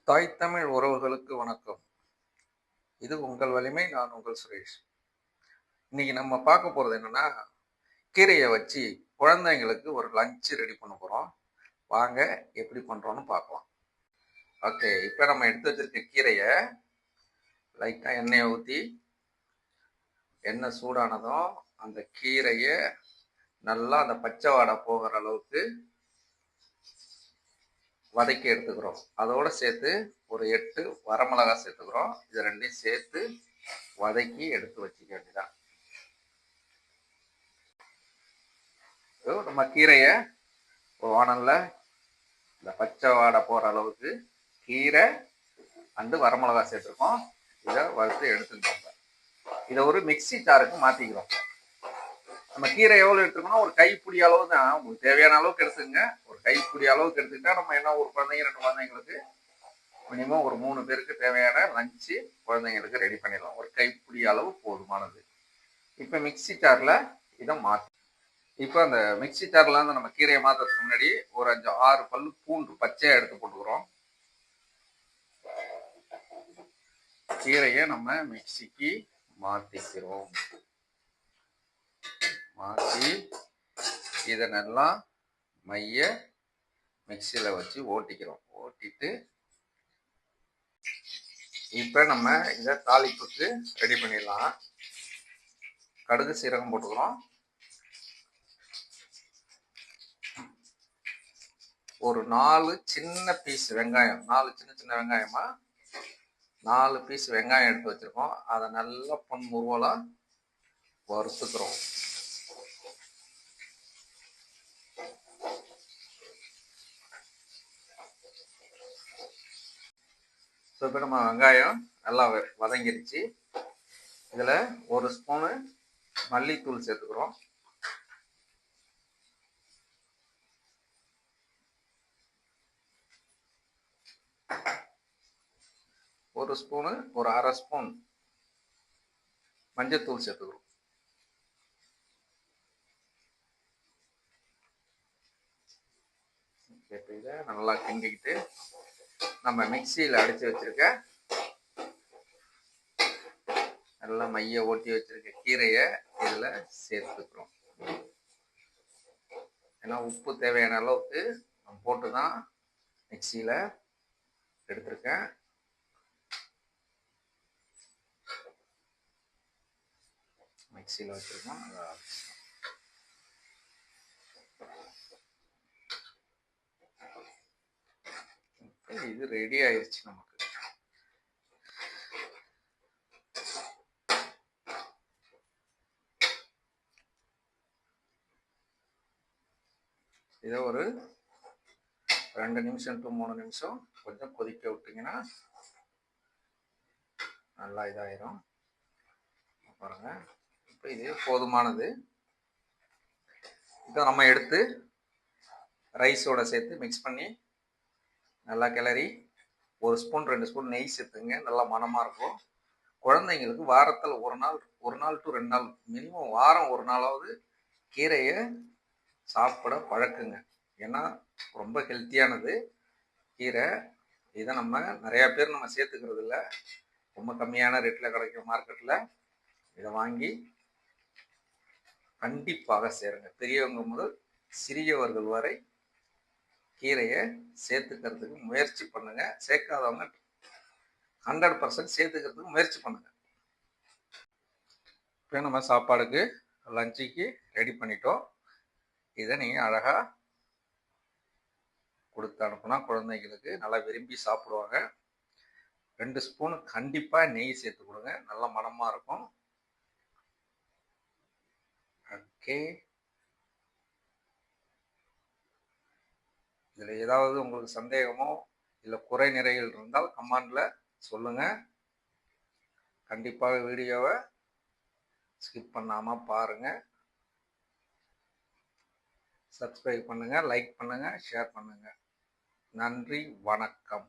தாய் தமிழ் உறவுகளுக்கு வணக்கம். இது உங்கள் வலிமை. நான் உங்கள் சுரேஷ். இன்னைக்கு நம்ம பார்க்க போறது என்னன்னா, கீரையை வச்சு குழந்தைங்களுக்கு ஒரு லஞ்ச் ரெடி பண்ண போறோம். வாங்க எப்படி பண்றோம்னு பார்க்கலாம். ஓகே, இப்போ நம்ம எடுத்து வச்சிருக்க கீரையை லைட்டா எண்ணெயை ஊற்றி, எண்ணெய் சூடானதும் அந்த கீரையை நல்லா அந்த பச்சை வாடை போகிற அளவுக்கு வதக்கி எடுத்துக்கிறோம். அதோட சேர்த்து ஒரு 8 வரமிளகாய் சேர்த்துக்கிறோம். இது ரெண்டையும் சேர்த்து வதக்கி எடுத்து வச்சுக்க வேண்டியதான். நம்ம கீரையை ஒரு வானலில் இந்த பச்சை வாடை போகிற அளவுக்கு கீரை அண்டு வரமிளகாய் சேர்த்துருக்கோம். இதை வறுத்து எடுத்துக்கிட்டோம். இதை ஒரு மிக்சி ஜாருக்கு மாற்றிக்கிறோம். நம்ம கீரை எவ்வளோ எடுத்துக்கணும், ஒரு கைப்பிடி அளவு தான். உங்களுக்கு தேவையான அளவுக்கு எடுத்துக்கங்க. ஒரு கைப்பிடி அளவுக்கு எடுத்துக்கிட்டா நம்ம என்ன, ஒரு குழந்தைங்க 2 குழந்தைங்களுக்கு மினிமம் ஒரு 3 பேருக்கு தேவையான லஞ்சு குழந்தைங்களுக்கு ரெடி பண்ணிடலாம். ஒரு கைப்பிடி அளவு போதுமானது. இப்போ மிக்சி ஜாரில் இதை மாற்றி, இப்போ அந்த மிக்சி ஜாரில் வந்து நம்ம கீரையை மாற்றுறதுக்கு முன்னாடி ஒரு 5-6 பல்லு பூண்டு பச்சையாக எடுத்து போட்டுக்கிறோம். கீரையை நம்ம மிக்சிக்கு மாற்றிக்கிறோம். மாற்றி இதை நல்லா மைய மிக்சியில் வச்சு ஓட்டிக்கிறோம். ஓட்டிட்டு இப்போ நம்ம இதை தாளிப்புக்கு ரெடி பண்ணிடலாம். கடுகு சீரகம் போட்டுக்கிறோம். ஒரு 4 சின்ன பீஸ் வெங்காயம், 4 சின்ன வெங்காயமா 4 பீஸ் வெங்காயம் எடுத்து வச்சிருக்கோம். அதை நல்லா பொன்முருவலா வறுத்துக்கிறோம். ஸோ இப்போ நம்ம வெங்காயம் நல்லா வதங்கிருச்சு. இதில் 1 ஸ்பூனு மல்லித்தூள் சேர்த்துக்கிறோம். ஒரு ஸ்பூனு, ஒரு 1/2 ஸ்பூன் மஞ்சத்தூள் சேர்த்துக்கிறோம். இப்போ இதை நல்லா கிண்டிக்கிட்டு நம்ம மிக்சியில் அடித்து வச்சிருக்க, நல்லா மைய ஓட்டி வச்சிருக்க கீரையை இதில் சேர்த்துக்கிறோம். ஏன்னா உப்பு தேவையான அளவுக்கு நான் போட்டு தான் மிக்சியில் எடுத்திருக்கேன். மிக்சியில் வச்சிருக்கோம். இது ரெடி ஆயிடுச்சு நமக்கு. இதை ஒரு 2 நிமிஷம் to 3 நிமிஷம் கொஞ்சம் கொதிக்க விட்டீங்கன்னா நல்லா இதாயிரும். பாருங்க, இப்போ இது போதுமானது. இதை நம்ம எடுத்து ரைஸோட சேர்த்து மிக்ஸ் பண்ணி நல்லா கிளறி 1 ஸ்பூன் 2 ஸ்பூன் நெய் சேர்த்துங்க. நல்லா மனமாக இருக்கும். குழந்தைங்களுக்கு வாரத்தில் 1 நாள் to 2 நாள், மினிமம் வாரம் 1 நாளாவது கீரையை சாப்பிட பழக்குங்க. ஏன்னா ரொம்ப ஹெல்த்தியானது கீரை. இதை நம்ம நிறையா பேர் நம்ம சேர்த்துக்கிறது இல்லை. ரொம்ப கம்மியான ரேட்டில் கிடைக்கும் மார்க்கெட்டில். இதை வாங்கி கண்டிப்பாக சேருங்க. பெரியவங்க முதல் சிறியவர்கள் வரை கீரையை சேர்த்துக்கிறதுக்கு முயற்சி பண்ணுங்க. சேர்க்காதவங்க 100% சேர்த்துக்கிறதுக்கு முயற்சி பண்ணுங்க. இப்போ நம்ம சாப்பாடுக்கு லஞ்சுக்கு ரெடி பண்ணிட்டோம். இதை நீங்கள் அழகாக கொடுத்து அனுப்புனா குழந்தைங்களுக்கு நல்லா விரும்பி சாப்பிடுவாங்க. 2 ஸ்பூன் கண்டிப்பாக நெய் சேர்த்து கொடுங்க. நல்ல மனமாக இருக்கும். ஓகே, இதில் ஏதாவது உங்களுக்கு சந்தேகமோ இல்லை குறை நிறைகள் இருந்தால் கமெண்டில் சொல்லுங்கள். கண்டிப்பாக வீடியோவை ஸ்கிப் பண்ணாமல் பாருங்கள். சப்ஸ்கிரைப் பண்ணுங்கள், லைக் பண்ணுங்கள், ஷேர் பண்ணுங்கள். நன்றி, வணக்கம்.